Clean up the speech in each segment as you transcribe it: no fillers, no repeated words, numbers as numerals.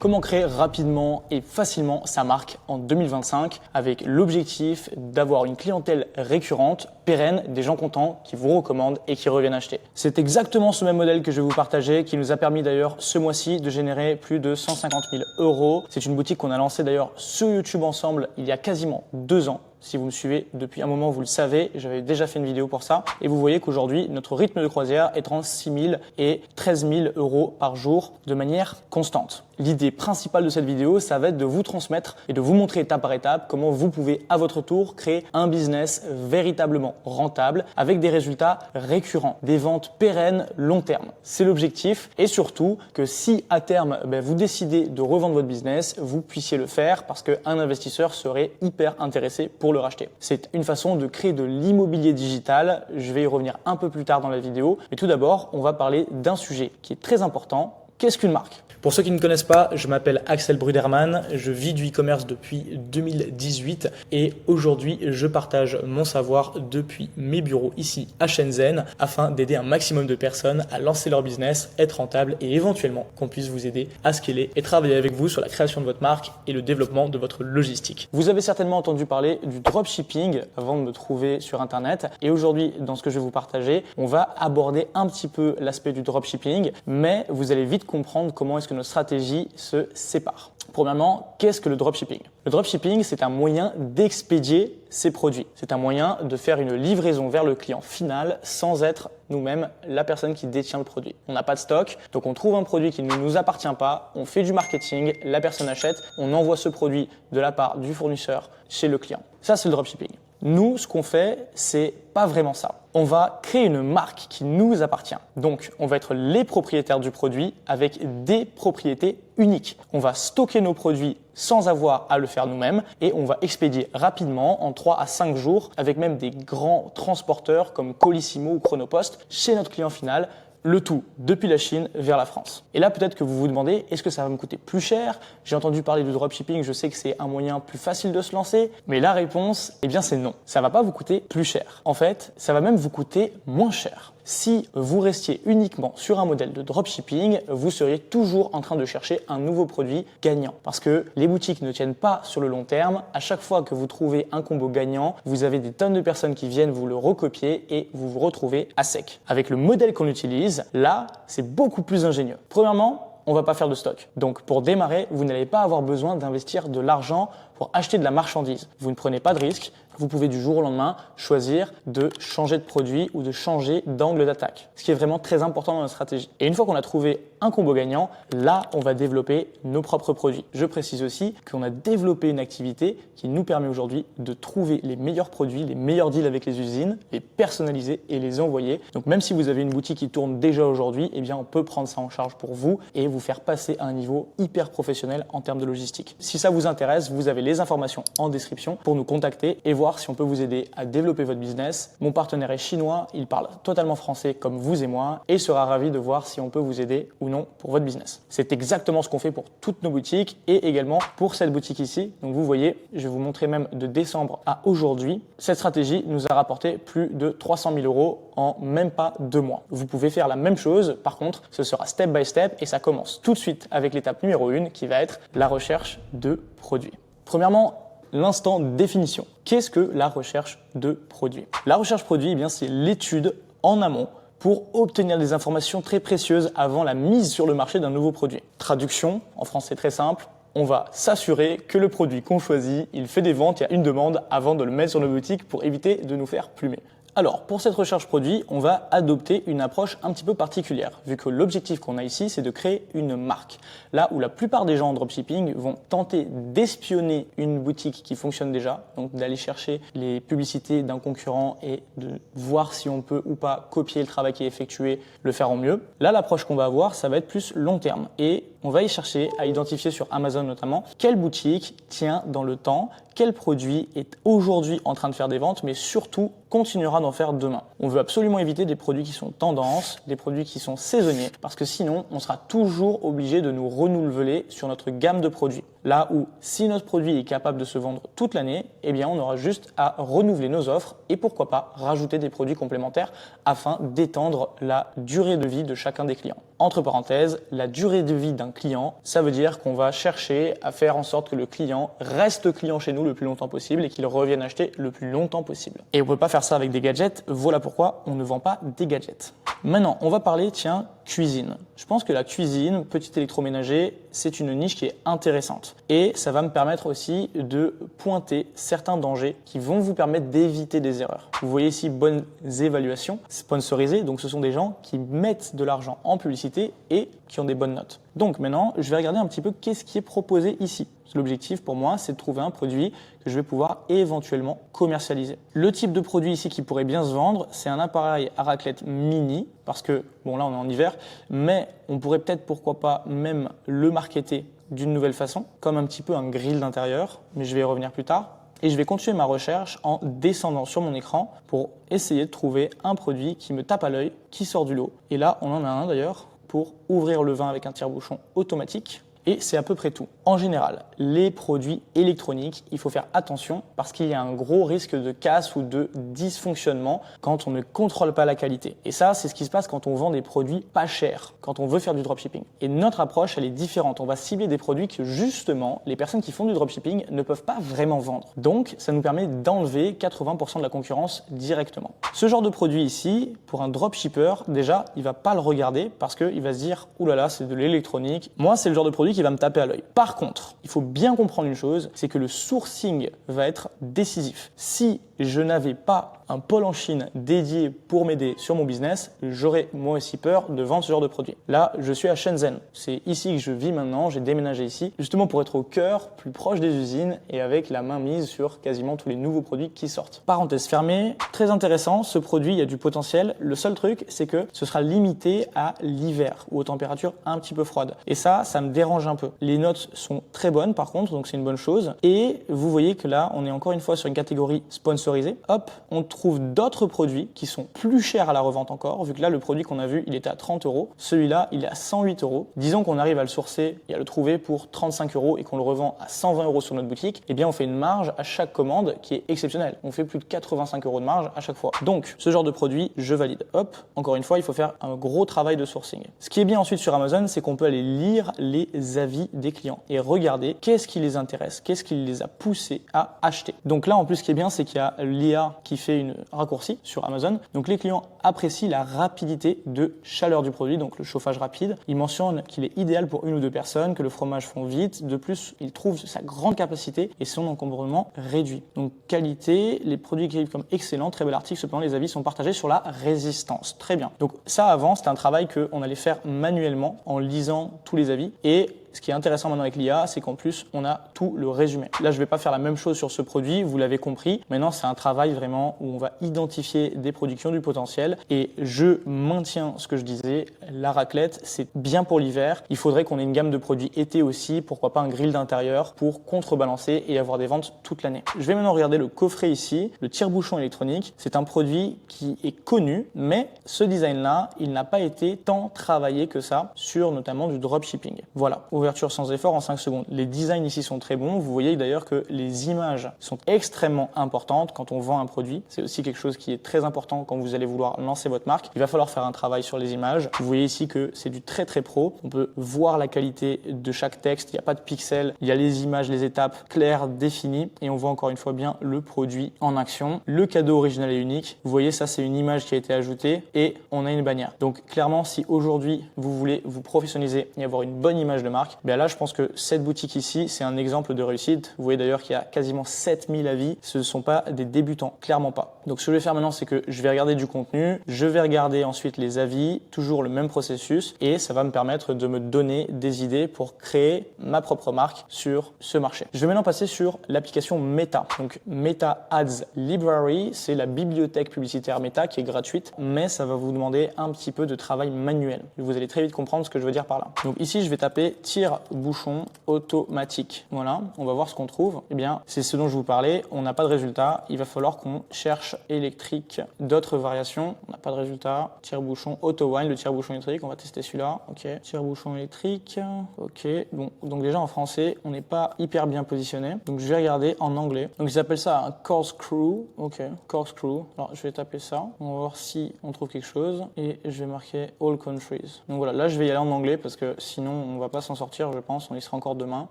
Comment créer rapidement et facilement sa marque en 2025 avec l'objectif d'avoir une clientèle récurrente, pérenne, des gens contents qui vous recommandent et qui reviennent acheter. C'est exactement ce même modèle que je vais vous partager qui nous a permis d'ailleurs ce mois-ci de générer plus de 150 000 euros. C'est une boutique qu'on a lancée d'ailleurs sur YouTube ensemble il y a quasiment 2 ans. Si vous me suivez depuis un moment, vous le savez, j'avais déjà fait une vidéo pour ça. Et vous voyez qu'aujourd'hui, notre rythme de croisière est entre 6 000 et 13 000 euros par jour de manière constante. L'idée principale de cette vidéo, ça va être de vous transmettre et de vous montrer étape par étape comment vous pouvez à votre tour créer un business véritablement rentable avec des résultats récurrents, des ventes pérennes long terme. C'est l'objectif et surtout que si à terme vous décidez de revendre votre business, vous puissiez le faire parce qu'un investisseur serait hyper intéressé pour le racheter. C'est une façon de créer de l'immobilier digital. Je vais y revenir un peu plus tard dans la vidéo. Mais tout d'abord, on va parler d'un sujet qui est très important. Qu'est-ce qu'une marque ? Pour ceux qui ne me connaissent pas, je m'appelle Axel Brudermann, je vis du e-commerce depuis 2018 et aujourd'hui je partage mon savoir depuis mes bureaux ici à Shenzhen afin d'aider un maximum de personnes à lancer leur business, être rentable et éventuellement qu'on puisse vous aider à scaler et travailler avec vous sur la création de votre marque et le développement de votre logistique. Vous avez certainement entendu parler du dropshipping avant de me trouver sur internet et aujourd'hui dans ce que je vais vous partager, on va aborder un petit peu l'aspect du dropshipping mais vous allez vite comprendre comment est-ce que nos stratégies se séparent. Premièrement, qu'est-ce que le dropshipping ? Le dropshipping, c'est un moyen d'expédier ses produits. C'est un moyen de faire une livraison vers le client final sans être nous-mêmes la personne qui détient le produit. On n'a pas de stock, donc on trouve un produit qui ne nous appartient pas, on fait du marketing, la personne achète, on envoie ce produit de la part du fournisseur chez le client. Ça, c'est le dropshipping. Nous, ce qu'on fait, c'est pas vraiment ça. On va créer une marque qui nous appartient. Donc, on va être les propriétaires du produit avec des propriétés uniques. On va stocker nos produits sans avoir à le faire nous-mêmes et on va expédier rapidement en 3 à 5 jours avec même des grands transporteurs comme Colissimo ou Chronopost chez notre client final. Le tout depuis la Chine vers la France. Et là, peut-être que vous vous demandez, est-ce que ça va me coûter plus cher ? J'ai entendu parler du dropshipping, je sais que c'est un moyen plus facile de se lancer, mais la réponse, eh bien, c'est non. Ça va pas vous coûter plus cher. En fait, ça va même vous coûter moins cher. Si vous restiez uniquement sur un modèle de dropshipping, vous seriez toujours en train de chercher un nouveau produit gagnant. Parce que les boutiques ne tiennent pas sur le long terme. À chaque fois que vous trouvez un combo gagnant, vous avez des tonnes de personnes qui viennent vous le recopier et vous vous retrouvez à sec. Avec le modèle qu'on utilise, là, c'est beaucoup plus ingénieux. Premièrement, on ne va pas faire de stock. Donc, pour démarrer, vous n'allez pas avoir besoin d'investir de l'argent pour acheter de la marchandise. Vous ne prenez pas de risque. Vous pouvez du jour au lendemain choisir de changer de produit ou de changer d'angle d'attaque. Ce qui est vraiment très important dans notre stratégie. Et une fois qu'on a trouvé un combo gagnant, là, on va développer nos propres produits. Je précise aussi qu'on a développé une activité qui nous permet aujourd'hui de trouver les meilleurs produits, les meilleurs deals avec les usines, les personnaliser et les envoyer. Donc, même si vous avez une boutique qui tourne déjà aujourd'hui, eh bien, on peut prendre ça en charge pour vous et vous faire passer à un niveau hyper professionnel en termes de logistique. Si ça vous intéresse, vous avez les informations en description pour nous contacter et voir si on peut vous aider à développer votre business. Mon partenaire est chinois, il parle totalement français comme vous et moi et sera ravi de voir si on peut vous aider ou non pour votre business. C'est exactement ce qu'on fait pour toutes nos boutiques et également pour cette boutique ici. Donc vous voyez, je vais vous montrer même de décembre à aujourd'hui. Cette stratégie nous a rapporté plus de 300 000 euros en même pas 2 mois. Vous pouvez faire la même chose, par contre, ce sera step by step et ça commence tout de suite avec l'étape numéro 1 qui va être la recherche de produits. Premièrement, l'instant définition. Qu'est-ce que la recherche de produits ? La recherche produit, eh bien, c'est l'étude en amont pour obtenir des informations très précieuses avant la mise sur le marché d'un nouveau produit. Traduction, en français très simple, on va s'assurer que le produit qu'on choisit, il fait des ventes, il y a une demande avant de le mettre sur nos boutiques pour éviter de nous faire plumer. Alors, pour cette recherche produit, on va adopter une approche un petit peu particulière, vu que l'objectif qu'on a ici, c'est de créer une marque. Là où la plupart des gens en dropshipping vont tenter d'espionner une boutique qui fonctionne déjà, donc d'aller chercher les publicités d'un concurrent et de voir si on peut ou pas copier le travail qui est effectué, le faire en mieux. Là, l'approche qu'on va avoir, ça va être plus long terme et on va y chercher à identifier sur Amazon notamment quelle boutique tient dans le temps, quel produit est aujourd'hui en train de faire des ventes, mais surtout continuera d'en faire demain. On veut absolument éviter des produits qui sont tendance, des produits qui sont saisonniers, parce que sinon, on sera toujours obligé de nous renouveler sur notre gamme de produits. Là où, si notre produit est capable de se vendre toute l'année, eh bien, on aura juste à renouveler nos offres et pourquoi pas rajouter des produits complémentaires afin d'étendre la durée de vie de chacun des clients. Entre parenthèses, la durée de vie d'un client, ça veut dire qu'on va chercher à faire en sorte que le client reste client chez nous le plus longtemps possible et qu'il revienne acheter le plus longtemps possible. Et on ne peut pas faire ça avec des gadgets, voilà pourquoi on ne vend pas des gadgets. Maintenant, on va parler, tiens, cuisine. Je pense que la cuisine, petit électroménager, c'est une niche qui est intéressante. Et ça va me permettre aussi de pointer certains dangers qui vont vous permettre d'éviter des erreurs. Vous voyez ici, bonnes évaluations sponsorisées. Donc, ce sont des gens qui mettent de l'argent en publicité et qui ont des bonnes notes. Donc, maintenant, je vais regarder un petit peu qu'est-ce qui est proposé ici. L'objectif pour moi, c'est de trouver un produit que je vais pouvoir éventuellement commercialiser. Le type de produit ici qui pourrait bien se vendre, c'est un appareil à raclette mini, parce que, bon là on est en hiver, mais on pourrait peut-être pourquoi pas même le marketer d'une nouvelle façon, comme un petit peu un grill d'intérieur, mais je vais y revenir plus tard. Et je vais continuer ma recherche en descendant sur mon écran pour essayer de trouver un produit qui me tape à l'œil, qui sort du lot. Et là, on en a un d'ailleurs pour ouvrir le vin avec un tire-bouchon automatique. Et c'est à peu près tout. En général, les produits électroniques, il faut faire attention parce qu'il y a un gros risque de casse ou de dysfonctionnement quand on ne contrôle pas la qualité. Et ça, c'est ce qui se passe quand on vend des produits pas chers, quand on veut faire du dropshipping. Et notre approche, elle est différente. On va cibler des produits que justement, les personnes qui font du dropshipping ne peuvent pas vraiment vendre. Donc, ça nous permet d'enlever 80% de la concurrence directement. Ce genre de produit ici, pour un dropshipper, déjà, il va pas le regarder parce qu'il va se dire « Ouh là là, c'est de l'électronique ». Moi, c'est le genre de produit qui va me taper à l'œil. Par contre, il faut bien comprendre une chose, c'est que le sourcing va être décisif. Si je n'avais pas un pôle en Chine dédié pour m'aider sur mon business, j'aurais moi aussi peur de vendre ce genre de produit. Là, je suis à Shenzhen. C'est ici que je vis maintenant, j'ai déménagé ici, justement pour être au cœur, plus proche des usines et avec la main mise sur quasiment tous les nouveaux produits qui sortent. Parenthèse fermée, très intéressant, ce produit, il y a du potentiel. Le seul truc, c'est que ce sera limité à l'hiver ou aux températures un petit peu froides. Et ça me dérange un peu. Les notes sont très bonnes par contre, donc c'est une bonne chose. Et vous voyez que là, on est encore une fois sur une catégorie sponsorisée. Hop, on trouve d'autres produits qui sont plus chers à la revente encore, vu que là, le produit qu'on a vu, il était à 30 €. Celui-là, il est à 108 €. Disons qu'on arrive à le sourcer et à le trouver pour 35 € et qu'on le revend à 120 € sur notre boutique, eh bien, on fait une marge à chaque commande qui est exceptionnelle. On fait plus de 85 € de marge à chaque fois. Donc, ce genre de produit, je valide. Hop, encore une fois, il faut faire un gros travail de sourcing. Ce qui est bien ensuite sur Amazon, c'est qu'on peut aller lire les avis des clients et regarder qu'est-ce qui les intéresse, qu'est-ce qui les a poussés à acheter. Donc là, en plus, ce qui est bien, c'est qu'il y a l'IA qui fait une raccourci sur Amazon. Donc les clients apprécient la rapidité de chaleur du produit, donc le chauffage rapide. Ils mentionnent qu'il est idéal pour une ou deux personnes, que le fromage fond vite. De plus, ils trouvent sa grande capacité et son encombrement réduit. Donc qualité, les produits qualifiés comme excellents, très bel article. Cependant, les avis sont partagés sur la résistance. Très bien. Donc ça, avant, c'était un travail qu'on allait faire manuellement en lisant tous les avis. Et ce qui est intéressant maintenant avec l'IA, c'est qu'en plus, on a tout le résumé. Là, je ne vais pas faire la même chose sur ce produit, vous l'avez compris. Maintenant, c'est un travail vraiment où on va identifier des produits qui ont du potentiel. Et je maintiens ce que je disais, la raclette, c'est bien pour l'hiver. Il faudrait qu'on ait une gamme de produits été aussi, pourquoi pas un grill d'intérieur pour contrebalancer et avoir des ventes toute l'année. Je vais maintenant regarder le coffret ici, le tire-bouchon électronique. C'est un produit qui est connu, mais ce design-là, il n'a pas été tant travaillé que ça sur notamment du dropshipping. Voilà. Ouverture sans effort en 5 secondes. Les designs ici sont très bons. Vous voyez d'ailleurs que les images sont extrêmement importantes quand on vend un produit. C'est aussi quelque chose qui est très important quand vous allez vouloir lancer votre marque. Il va falloir faire un travail sur les images. Vous voyez ici que c'est du très très pro. On peut voir la qualité de chaque texte. Il n'y a pas de pixels. Il y a les images, les étapes claires, définies. Et on voit encore une fois bien le produit en action. Le cadeau original et unique. Vous voyez, ça c'est une image qui a été ajoutée et on a une bannière. Donc clairement, si aujourd'hui vous voulez vous professionnaliser et avoir une bonne image de marque, bien là, je pense que cette boutique ici, c'est un exemple de réussite. Vous voyez d'ailleurs qu'il y a quasiment 7000 avis. Ce ne sont pas des débutants, clairement pas. Donc, ce que je vais faire maintenant, c'est que je vais regarder du contenu. Je vais regarder ensuite les avis, toujours le même processus. Et ça va me permettre de me donner des idées pour créer ma propre marque sur ce marché. Je vais maintenant passer sur l'application Meta. Donc, Meta Ads Library, c'est la bibliothèque publicitaire Meta qui est gratuite, mais ça va vous demander un petit peu de travail manuel. Vous allez très vite comprendre ce que je veux dire par là. Donc, ici, je vais taper tire-bouchon automatique. Voilà, on va voir ce qu'on trouve. Eh bien, c'est ce dont je vous parlais. On n'a pas de résultat. Il va falloir qu'on cherche électrique d'autres variations. On n'a pas de résultat. Tire-bouchon auto-wine, le tire-bouchon électrique. On va tester celui-là. Ok, tire-bouchon électrique. Ok, bon, donc déjà en français, on n'est pas hyper bien positionné. Donc je vais regarder en anglais. Donc ils appellent ça un corkscrew. Ok, corkscrew. Alors je vais taper ça. On va voir si on trouve quelque chose. Et je vais marquer all countries. Donc voilà, là je vais y aller en anglais parce que sinon on va pas s'en sortir, je pense. On y sera encore demain.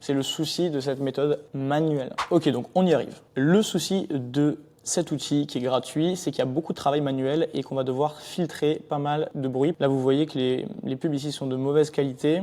C'est le souci de cette méthode manuelle. Ok, donc on y arrive. Le souci de cet outil qui est gratuit, c'est qu'il y a beaucoup de travail manuel et qu'on va devoir filtrer pas mal de bruit. Là, vous voyez que les pubs ici sont de mauvaise qualité.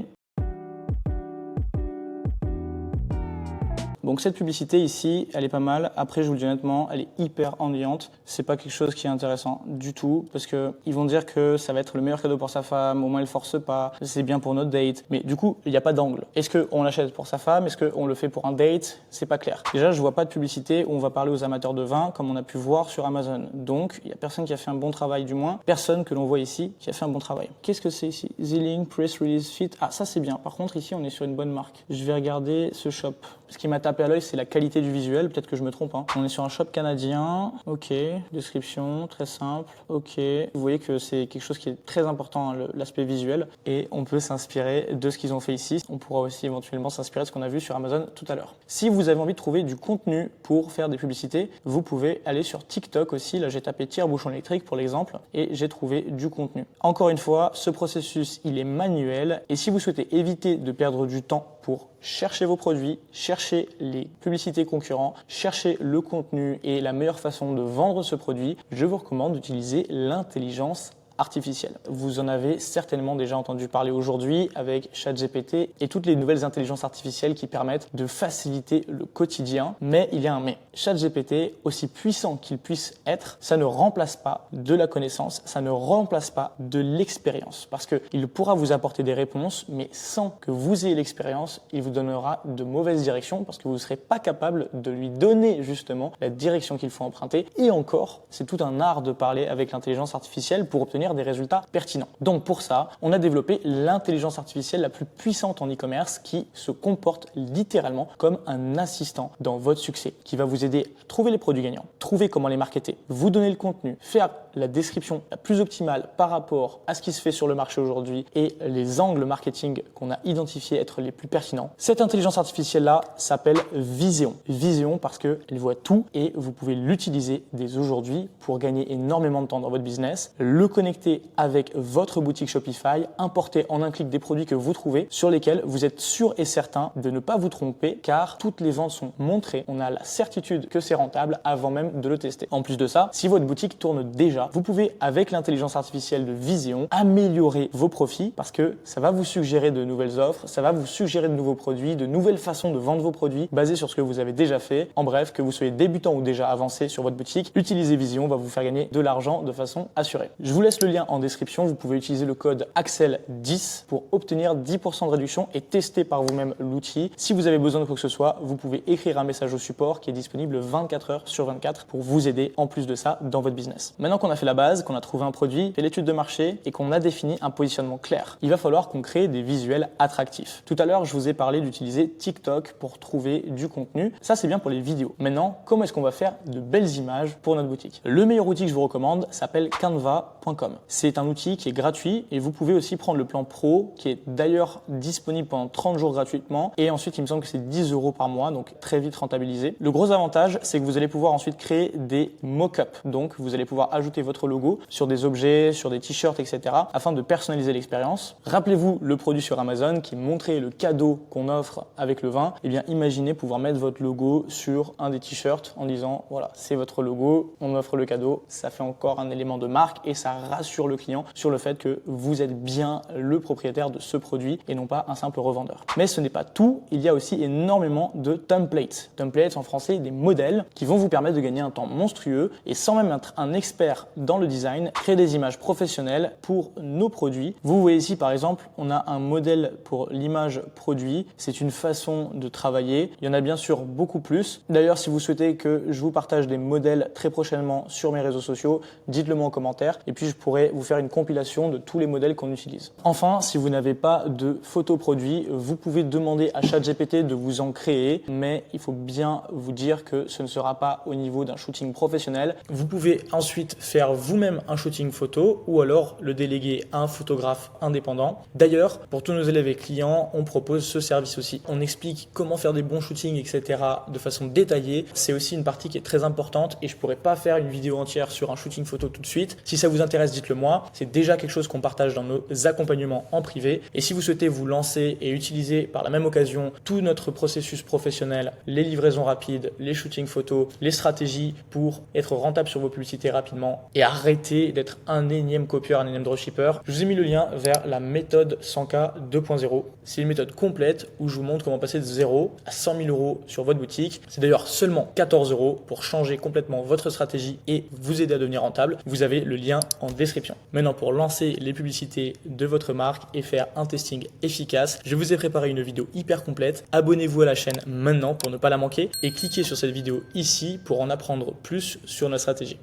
Donc cette publicité ici, elle est pas mal. Après, je vous le dis honnêtement, elle est hyper ennuyante. C'est pas quelque chose qui est intéressant du tout parce que ils vont dire que ça va être le meilleur cadeau pour sa femme, au moins elle force pas, c'est bien pour notre date. Mais du coup, il n'y a pas d'angle. Est-ce qu'on l'achète pour sa femme? Est-ce qu'on le fait pour un date? C'est pas clair. Déjà, je vois pas de publicité où on va parler aux amateurs de vin comme on a pu voir sur Amazon. Donc, il y a personne qui a fait un bon travail, du moins personne que l'on voit ici qui a fait un bon travail. Qu'est-ce que c'est ici? Zilling, Press Release Fit. Ah, ça c'est bien. Par contre, ici, on est sur une bonne marque. Je vais regarder ce shop. Ce qui m'a tapé à l'œil, c'est la qualité du visuel. Peut-être que je me trompe. On est sur un shop canadien. Ok. Description, très simple. Ok. Vous voyez que c'est quelque chose qui est très important, l'aspect visuel. Et on peut s'inspirer de ce qu'ils ont fait ici. On pourra aussi éventuellement s'inspirer de ce qu'on a vu sur Amazon tout à l'heure. Si vous avez envie de trouver du contenu pour faire des publicités, vous pouvez aller sur TikTok aussi. Là, j'ai tapé tire-bouchon électrique pour l'exemple et j'ai trouvé du contenu. Encore une fois, ce processus, il est manuel. Et si vous souhaitez éviter de perdre du temps pour chercher vos produits, chercher les publicités concurrents, chercher le contenu et la meilleure façon de vendre ce produit, je vous recommande d'utiliser l'intelligence artificielle. Vous en avez certainement déjà entendu parler aujourd'hui avec ChatGPT et toutes les nouvelles intelligences artificielles qui permettent de faciliter le quotidien. Mais il y a un mais. ChatGPT, aussi puissant qu'il puisse être, ça ne remplace pas de la connaissance, ça ne remplace pas de l'expérience. Parce qu'il pourra vous apporter des réponses, mais sans que vous ayez l'expérience, il vous donnera de mauvaises directions parce que vous ne serez pas capable de lui donner justement la direction qu'il faut emprunter. Et encore, c'est tout un art de parler avec l'intelligence artificielle pour obtenir des résultats pertinents. Donc pour ça, on a développé l'intelligence artificielle la plus puissante en e-commerce qui se comporte littéralement comme un assistant dans votre succès, qui va vous aider à trouver les produits gagnants, trouver comment les marketer, vous donner le contenu, faire la description la plus optimale par rapport à ce qui se fait sur le marché aujourd'hui et les angles marketing qu'on a identifiés être les plus pertinents. Cette intelligence artificielle-là s'appelle Viséon. Viséon parce qu'elle voit tout et vous pouvez l'utiliser dès aujourd'hui pour gagner énormément de temps dans votre business, le connecter avec votre boutique Shopify, importer en un clic des produits que vous trouvez sur lesquels vous êtes sûr et certain de ne pas vous tromper car toutes les ventes sont montrées. On a la certitude que c'est rentable avant même de le tester. En plus de ça, si votre boutique tourne déjà, vous pouvez avec l'intelligence artificielle de Viséon améliorer vos profits parce que ça va vous suggérer de nouvelles offres, ça va vous suggérer de nouveaux produits, de nouvelles façons de vendre vos produits basés sur ce que vous avez déjà fait. En bref, que vous soyez débutant ou déjà avancé sur votre boutique, utiliser Viséon va vous faire gagner de l'argent de façon assurée. Je vous laisse le lien en description. Vous pouvez utiliser le code AXEL10 pour obtenir 10% de réduction et tester par vous-même l'outil. Si vous avez besoin de quoi que ce soit, vous pouvez écrire un message au support qui est disponible 24 heures sur 24 pour vous aider en plus de ça dans votre business. Maintenant qu'on a fait la base, qu'on a trouvé un produit, fait l'étude de marché et qu'on a défini un positionnement clair, il va falloir qu'on crée des visuels attractifs. Tout à l'heure, je vous ai parlé d'utiliser TikTok pour trouver du contenu. Ça, c'est bien pour les vidéos. Maintenant, comment est-ce qu'on va faire de belles images pour notre boutique? Le meilleur outil que je vous recommande s'appelle canva.com. C'est un outil qui est gratuit et vous pouvez aussi prendre le plan pro qui est d'ailleurs disponible pendant 30 jours gratuitement et ensuite il me semble que c'est 10 € par mois, donc très vite rentabilisé. Le gros avantage, c'est que vous allez pouvoir ensuite créer des mock-ups. Donc vous allez pouvoir ajouter votre logo sur des objets, sur des t-shirts, etc. afin de personnaliser l'expérience. Rappelez-vous le produit sur Amazon qui montrait le cadeau qu'on offre avec le vin. Eh bien imaginez pouvoir mettre votre logo sur un des t-shirts en disant voilà, c'est votre logo, on offre le cadeau. Ça fait encore un élément de marque et ça rassure le client sur le fait que vous êtes bien le propriétaire de ce produit et non pas un simple revendeur. Mais ce n'est pas tout, il y a aussi énormément de templates. Templates en français, des modèles qui vont vous permettre de gagner un temps monstrueux et sans même être un expert dans le design, créer des images professionnelles pour nos produits. Vous voyez ici par exemple, on a un modèle pour l'image produit. C'est une façon de travailler. Il y en a bien sûr beaucoup plus. D'ailleurs, si vous souhaitez que je vous partage des modèles très prochainement sur mes réseaux sociaux, dites-le moi en commentaire et puis je pourrai vous faire une compilation de tous les modèles qu'on utilise. Enfin, si vous n'avez pas de photo produit, vous pouvez demander à ChatGPT de vous en créer, mais il faut bien vous dire que ce ne sera pas au niveau d'un shooting professionnel. Vous pouvez ensuite faire vous-même un shooting photo ou alors le déléguer à un photographe indépendant. D'ailleurs, pour tous nos élèves et clients, on propose ce service aussi. On explique comment faire des bons shootings, etc. de façon détaillée. C'est aussi une partie qui est très importante et je pourrais pas faire une vidéo entière sur un shooting photo tout de suite. Si ça vous intéresse, dites-le moi. C'est déjà quelque chose qu'on partage dans nos accompagnements en privé. Et si vous souhaitez vous lancer et utiliser par la même occasion tout notre processus professionnel, les livraisons rapides, les shootings photos, les stratégies pour être rentable sur vos publicités rapidement et arrêter d'être un énième copieur, un énième dropshipper, je vous ai mis le lien vers la méthode 100K 2.0. C'est une méthode complète où je vous montre comment passer de 0 à 100 000 euros sur votre boutique. C'est d'ailleurs seulement 14 euros pour changer complètement votre stratégie et vous aider à devenir rentable. Vous avez le lien en description. Maintenant, pour lancer les publicités de votre marque et faire un testing efficace, je vous ai préparé une vidéo hyper complète. Abonnez-vous à la chaîne maintenant pour ne pas la manquer et cliquez sur cette vidéo ici pour en apprendre plus sur notre stratégie.